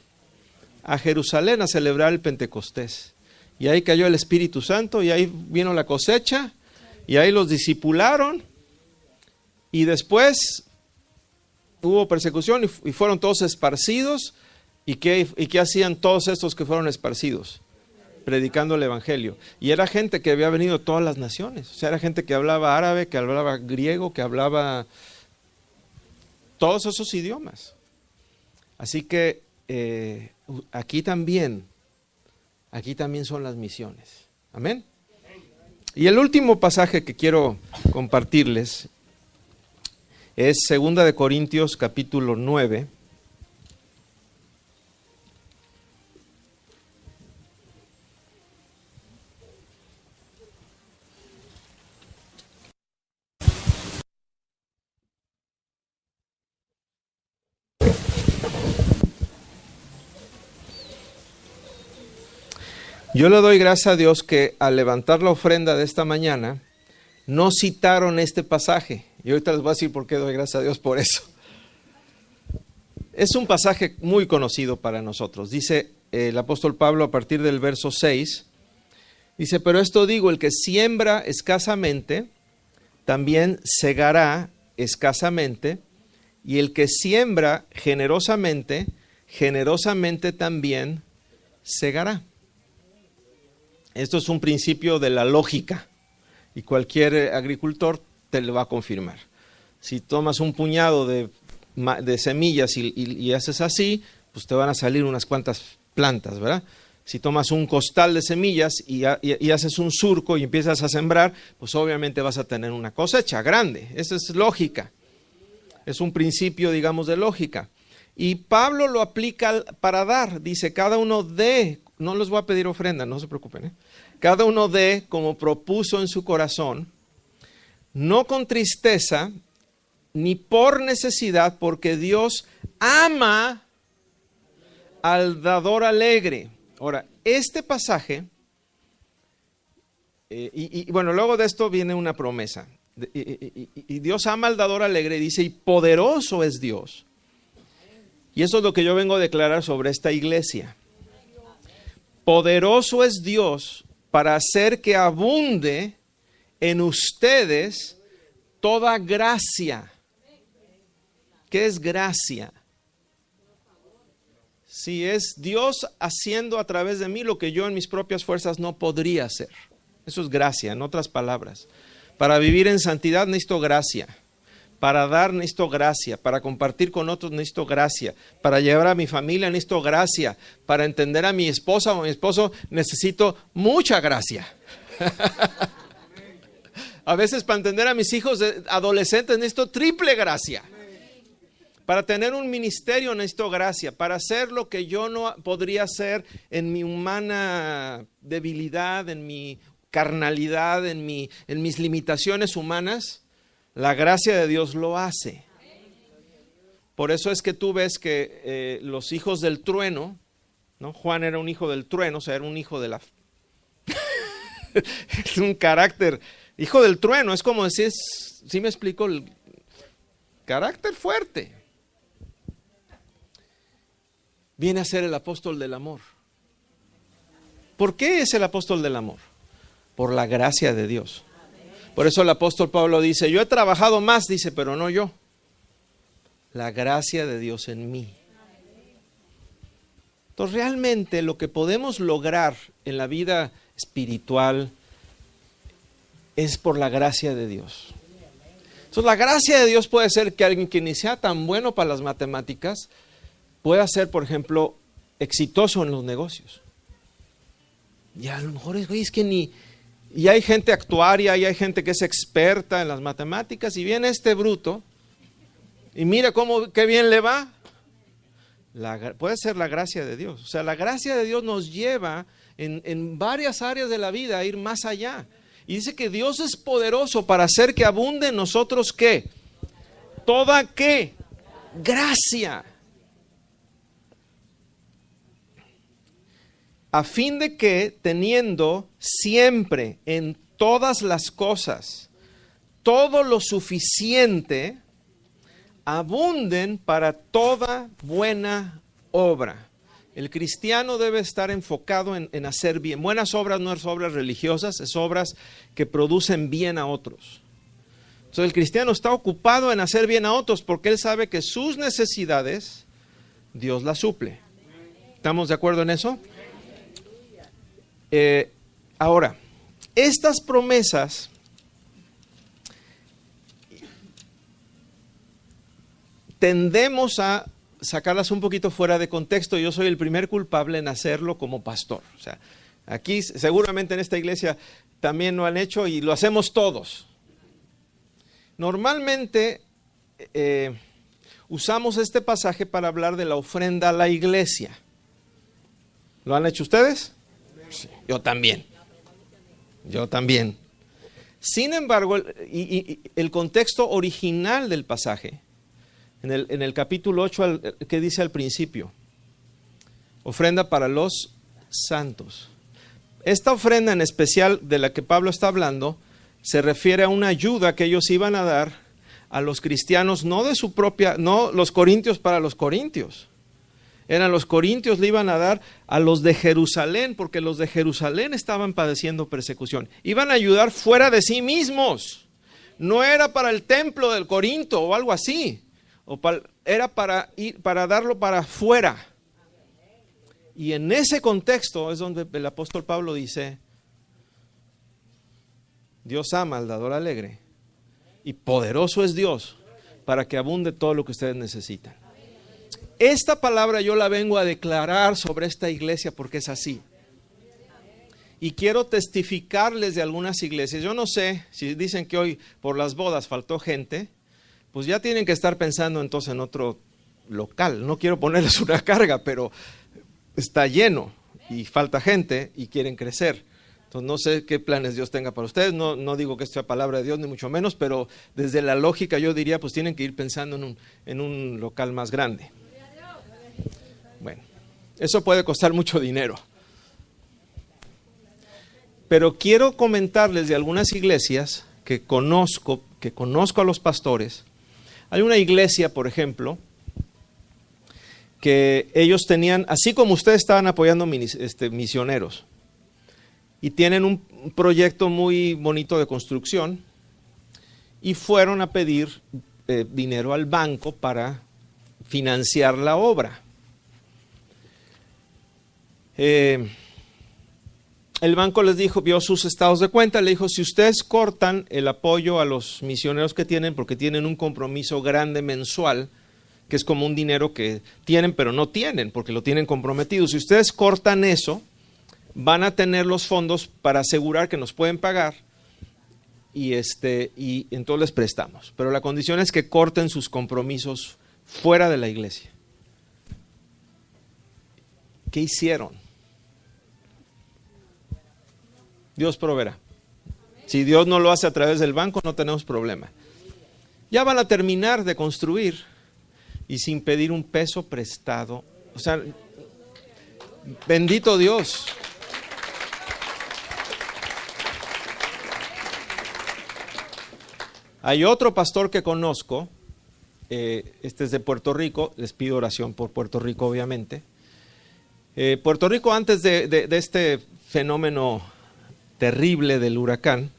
A Jerusalén a celebrar el Pentecostés. Y ahí cayó el Espíritu Santo y ahí vino la cosecha y ahí los discipularon y después hubo persecución y fueron todos esparcidos. ¿Y qué hacían todos estos que fueron esparcidos? Predicando el Evangelio. Y era gente que había venido de todas las naciones. O sea, era gente que hablaba árabe, que hablaba griego, que hablaba todos esos idiomas. Así que aquí también son las misiones. Amén. Y el último pasaje que quiero compartirles es 2 de Corintios capítulo 9. Yo le doy gracias a Dios que al levantar la ofrenda de esta mañana, no citaron este pasaje. Y ahorita les voy a decir por qué doy gracias a Dios por eso. Es un pasaje muy conocido para nosotros. Dice el apóstol Pablo a partir del verso 6, dice, pero esto digo, el que siembra escasamente, también segará escasamente, y el que siembra generosamente, generosamente también segará. Esto es un principio de la lógica y cualquier agricultor te lo va a confirmar. Si tomas un puñado de semillas y haces así, pues te van a salir unas cuantas plantas, ¿verdad? Si tomas un costal de semillas y haces un surco y empiezas a sembrar, pues obviamente vas a tener una cosecha grande. Esa es lógica. Es un principio, digamos, de lógica. Y Pablo lo aplica para dar. Dice, cada uno dé. No les voy a pedir ofrenda, no se preocupen. Cada uno dé como propuso en su corazón, no con tristeza, ni por necesidad, porque Dios ama al dador alegre. Ahora, este pasaje Bueno, luego de esto viene una promesa. Y Dios ama al dador alegre, dice, y poderoso es Dios. Y eso es lo que yo vengo a declarar sobre esta iglesia. Poderoso es Dios para hacer que abunde en ustedes toda gracia. ¿Qué es gracia? Si es Dios haciendo a través de mí lo que yo en mis propias fuerzas no podría hacer. Eso es gracia, en otras palabras. Para vivir en santidad necesito gracia. Para dar necesito gracia. Para compartir con otros necesito gracia. Para llevar a mi familia necesito gracia. Para entender a mi esposa o a mi esposo necesito mucha gracia. A veces para entender a mis hijos adolescentes necesito triple gracia. Para tener un ministerio necesito gracia. Para hacer lo que yo no podría hacer en mi humana debilidad, en mi carnalidad, en mis limitaciones humanas, la gracia de Dios lo hace. Por eso es que tú ves que los hijos del trueno, ¿no? Juan era un hijo del trueno, o sea, era un hijo de la... es un carácter, hijo del trueno, es como decir, ¿sí me explico? El carácter fuerte. Viene a ser el apóstol del amor. ¿Por qué es el apóstol del amor? Por la gracia de Dios. Por eso el apóstol Pablo dice, yo he trabajado más, dice, pero no yo. La gracia de Dios en mí. Entonces realmente lo que podemos lograr en la vida espiritual es por la gracia de Dios. Entonces la gracia de Dios puede ser que alguien que ni sea tan bueno para las matemáticas pueda ser, por ejemplo, exitoso en los negocios. Y a lo mejor es que ni... Y hay gente actuaria, y hay gente que es experta en las matemáticas, y viene este bruto, y mira qué bien le va. Puede ser la gracia de Dios. O sea, la gracia de Dios nos lleva en varias áreas de la vida a ir más allá. Y dice que Dios es poderoso para hacer que abunde en nosotros, ¿qué? Toda, ¿qué? Gracia. A fin de que, teniendo siempre en todas las cosas todo lo suficiente, abunden para toda buena obra. El cristiano debe estar enfocado en hacer bien. Buenas obras no es obras religiosas, es obras que producen bien a otros. Entonces el cristiano está ocupado en hacer bien a otros porque él sabe que sus necesidades Dios las suple. ¿Estamos de acuerdo en eso? Ahora, estas promesas tendemos a sacarlas un poquito fuera de contexto. Yo soy el primer culpable en hacerlo como pastor. O sea, aquí seguramente en esta iglesia también lo han hecho y lo hacemos todos. Normalmente usamos este pasaje para hablar de la ofrenda a la iglesia. ¿Lo han hecho ustedes? Sí, yo también. Sin embargo, el contexto original del pasaje, en el capítulo 8, ¿qué dice al principio? Ofrenda para los santos. Esta ofrenda en especial de la que Pablo está hablando, se refiere a una ayuda que ellos iban a dar a los cristianos, no los corintios para los corintios. Eran los corintios, le iban a dar a los de Jerusalén, porque los de Jerusalén estaban padeciendo persecución. Iban a ayudar fuera de sí mismos. No era para el templo del Corinto o algo así. Era para darlo para afuera. Y en ese contexto es donde el apóstol Pablo dice, Dios ama al dador alegre y poderoso es Dios para que abunde todo lo que ustedes necesitan. Esta palabra yo la vengo a declarar sobre esta iglesia porque es así. Y quiero testificarles de algunas iglesias. Yo no sé si dicen que hoy por las bodas faltó gente, pues ya tienen que estar pensando entonces en otro local. No quiero ponerles una carga, pero está lleno y falta gente y quieren crecer. Entonces no sé qué planes Dios tenga para ustedes. No digo que esto sea palabra de Dios ni mucho menos, pero desde la lógica yo diría pues tienen que ir pensando en un local más grande. Bueno, eso puede costar mucho dinero. Pero quiero comentarles de algunas iglesias que conozco a los pastores. Hay una iglesia, por ejemplo, que ellos tenían, así como ustedes estaban apoyando misioneros, y tienen un proyecto muy bonito de construcción, y fueron a pedir dinero al banco para financiar la obra. El banco les dijo, vio sus estados de cuenta, le dijo, si ustedes cortan el apoyo a los misioneros que tienen, porque tienen un compromiso grande mensual, que es como un dinero que tienen pero no tienen, porque lo tienen comprometido. Si ustedes cortan eso, van a tener los fondos para asegurar que nos pueden pagar y entonces les prestamos. Pero la condición es que corten sus compromisos fuera de la iglesia. ¿Qué hicieron? Dios proveerá. Si Dios no lo hace a través del banco, no tenemos problema. Ya van a terminar de construir y sin pedir un peso prestado. O sea, bendito Dios. Hay otro pastor que conozco, este es de Puerto Rico, les pido oración por Puerto Rico, obviamente. Puerto Rico, antes de este fenómeno terrible del huracán,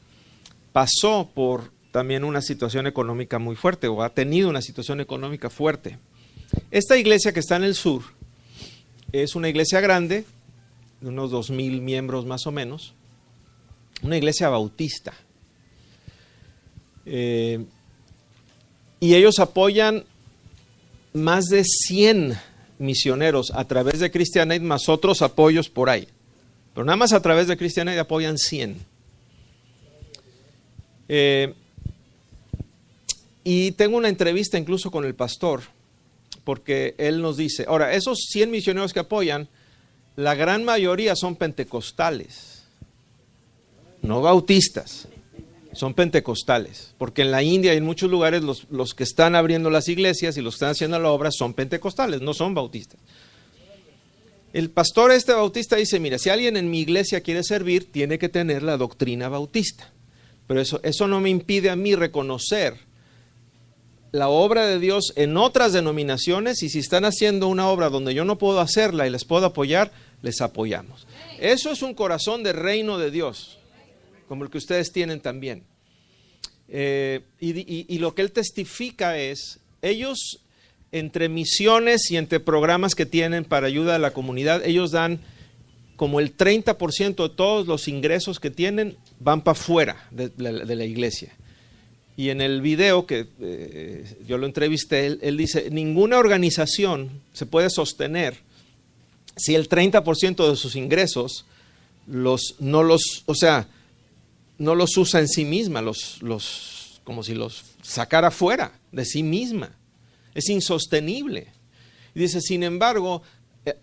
pasó por también una situación económica muy fuerte, o ha tenido una situación económica fuerte. Esta iglesia que está en el sur es una iglesia grande, de unos 2,000 miembros más o menos, una iglesia bautista. Y ellos apoyan más de 100 misioneros a través de Christian Aid, más otros apoyos por ahí. Pero nada más a través de Christian Aid apoyan 100. Y tengo una entrevista incluso con el pastor, porque él nos dice, ahora, esos 100 misioneros que apoyan, la gran mayoría son pentecostales, no bautistas. Son pentecostales, porque en la India y en muchos lugares los que están abriendo las iglesias y los que están haciendo la obra son pentecostales, no son bautistas. El pastor bautista dice, mira, si alguien en mi iglesia quiere servir, tiene que tener la doctrina bautista. Pero eso no me impide a mí reconocer la obra de Dios en otras denominaciones, y si están haciendo una obra donde yo no puedo hacerla y les puedo apoyar, les apoyamos. Eso es un corazón de reino de Dios, como el que ustedes tienen también. Y lo que él testifica es, ellos entre misiones y entre programas que tienen para ayuda a la comunidad, ellos dan como el 30% de todos los ingresos que tienen van para afuera de la iglesia. Y en el video que yo lo entrevisté, él dice, ninguna organización se puede sostener si el 30% de sus ingresos no los usa en sí misma, como si los sacara fuera de sí misma. Es insostenible. Y dice, sin embargo,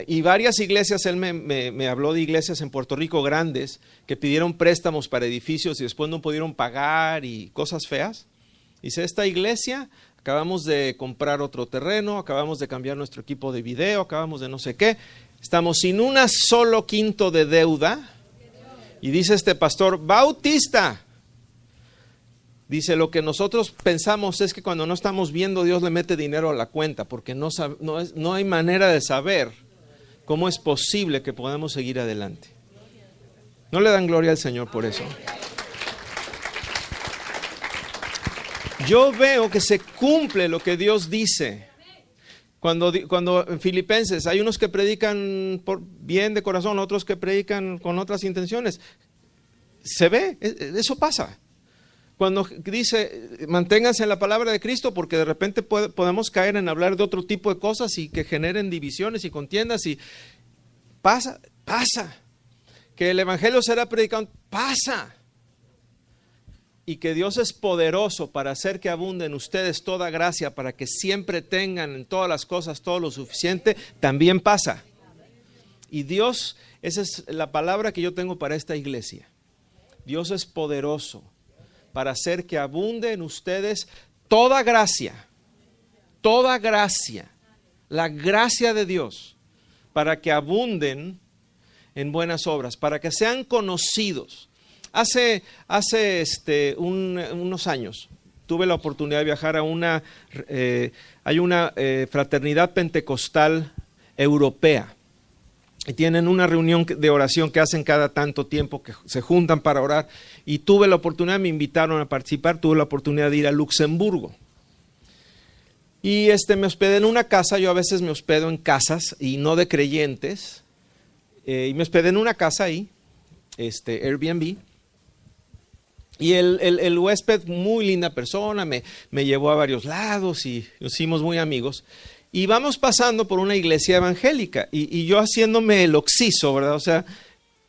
y varias iglesias, él me habló de iglesias en Puerto Rico grandes que pidieron préstamos para edificios y después no pudieron pagar y cosas feas. Dice, esta iglesia, acabamos de comprar otro terreno, acabamos de cambiar nuestro equipo de video, acabamos de no sé qué, estamos sin una solo quinto de deuda. Y dice este pastor bautista, dice, lo que nosotros pensamos es que cuando no estamos viendo, Dios le mete dinero a la cuenta, porque no hay manera de saber cómo es posible que podamos seguir adelante. ¿No le dan gloria al Señor por eso? Yo veo que se cumple lo que Dios dice. Cuando en Filipenses hay unos que predican por bien de corazón, otros que predican con otras intenciones. Se ve, eso pasa. Cuando dice, manténganse en la palabra de Cristo, porque de repente podemos caer en hablar de otro tipo de cosas y que generen divisiones y contiendas, y pasa. Que el evangelio será predicado, pasa. Y que Dios es poderoso para hacer que abunde en ustedes toda gracia, para que siempre tengan en todas las cosas todo lo suficiente, también pasa. Y Dios, esa es la palabra que yo tengo para esta iglesia. Dios es poderoso para hacer que abunde en ustedes toda gracia, la gracia de Dios, para que abunden en buenas obras, para que sean conocidos. Hace unos años tuve la oportunidad de viajar a hay una fraternidad pentecostal europea. Y tienen una reunión de oración que hacen cada tanto tiempo, que se juntan para orar. Y tuve la oportunidad, me invitaron a participar, tuve la oportunidad de ir a Luxemburgo. Y me hospedé en una casa, yo a veces me hospedo en casas y no de creyentes. Y me hospedé en una casa ahí, Airbnb. Y el huésped, muy linda persona, me llevó a varios lados y nos hicimos muy amigos. Y vamos pasando por una iglesia evangélica y yo haciéndome el oxiso, ¿verdad? O sea,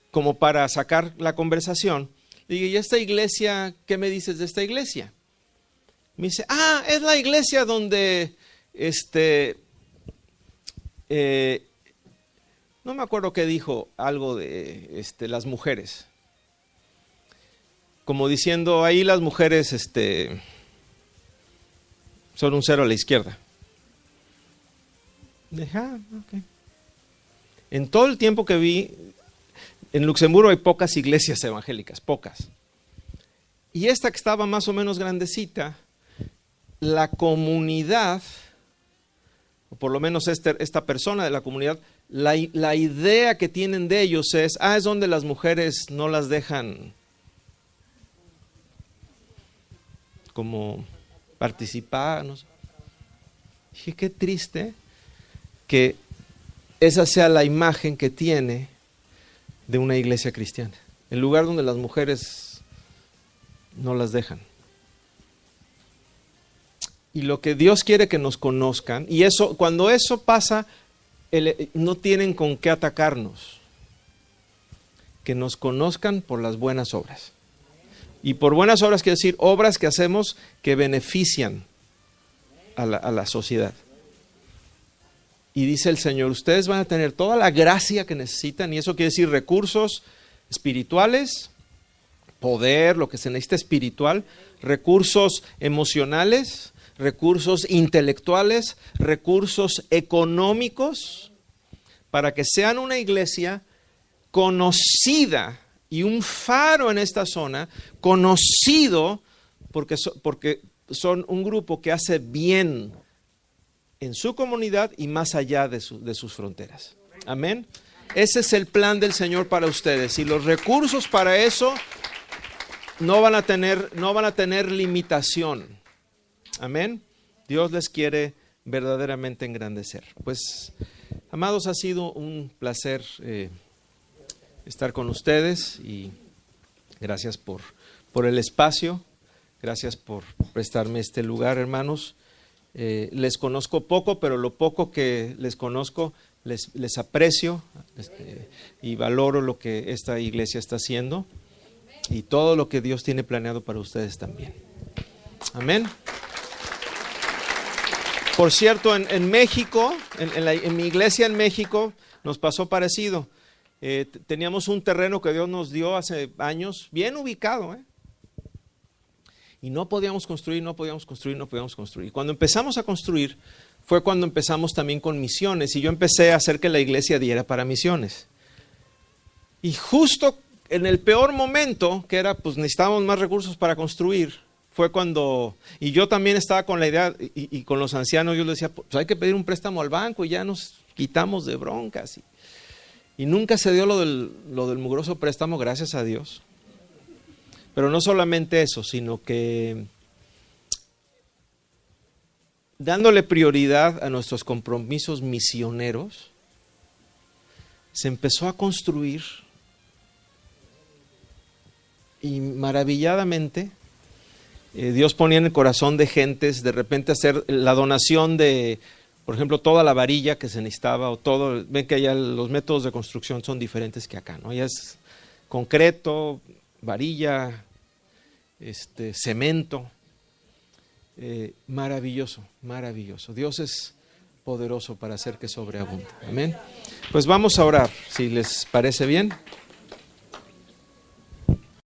como para sacar la conversación. Le digo, ¿y esta iglesia, qué me dices de esta iglesia? Me dice, es la iglesia donde, no me acuerdo qué dijo, algo de las mujeres. Como diciendo, ahí las mujeres son un cero a la izquierda. Okay. En todo el tiempo que vi, en Luxemburgo hay pocas iglesias evangélicas, pocas. Y esta que estaba más o menos grandecita, la comunidad, o por lo menos esta persona de la comunidad, la idea que tienen de ellos es donde las mujeres no las dejan como participar. No sé. Dije, qué triste que esa sea la imagen que tiene de una iglesia cristiana, el lugar donde las mujeres no las dejan. Y lo que Dios quiere que nos conozcan, y eso, cuando eso pasa, no tienen con qué atacarnos, que nos conozcan por las buenas obras. Y por buenas obras quiere decir obras que hacemos que benefician a la sociedad. Y dice el Señor, ustedes van a tener toda la gracia que necesitan, y eso quiere decir recursos espirituales, poder, lo que se necesita espiritual, recursos emocionales, recursos intelectuales, recursos económicos, para que sean una iglesia conocida y un faro en esta zona, conocido porque son un grupo que hace bien en su comunidad y más allá de sus fronteras. Amén. Ese es el plan del Señor para ustedes, y los recursos para eso no van a tener limitación. Amén. Dios les quiere verdaderamente engrandecer. Pues, amados, ha sido un placer estar con ustedes, y gracias por el espacio, gracias por prestarme este lugar, hermanos. Les conozco poco, pero lo poco que les conozco les aprecio y valoro lo que esta iglesia está haciendo y todo lo que Dios tiene planeado para ustedes también. Amén. Por cierto, en México, en mi iglesia en México, nos pasó parecido. Teníamos un terreno que Dios nos dio hace años, bien ubicado, y no podíamos construir. Y cuando empezamos a construir, fue cuando empezamos también con misiones, y yo empecé a hacer que la iglesia diera para misiones. Y justo en el peor momento, que era, pues necesitábamos más recursos para construir, fue cuando, y yo también estaba con la idea, y con los ancianos yo les decía, pues hay que pedir un préstamo al banco y ya nos quitamos de broncas. Y nunca se dio lo del mugroso préstamo, gracias a Dios. Pero no solamente eso, sino que dándole prioridad a nuestros compromisos misioneros, se empezó a construir, y maravilladamente Dios ponía en el corazón de gentes de repente hacer la donación de, por ejemplo, toda la varilla que se necesitaba, o todo. Ven que allá los métodos de construcción son diferentes que acá, ¿no? Allá es concreto, varilla, cemento. Maravilloso, maravilloso. Dios es poderoso para hacer que sobreabunde. Amén. Pues vamos a orar, si les parece bien.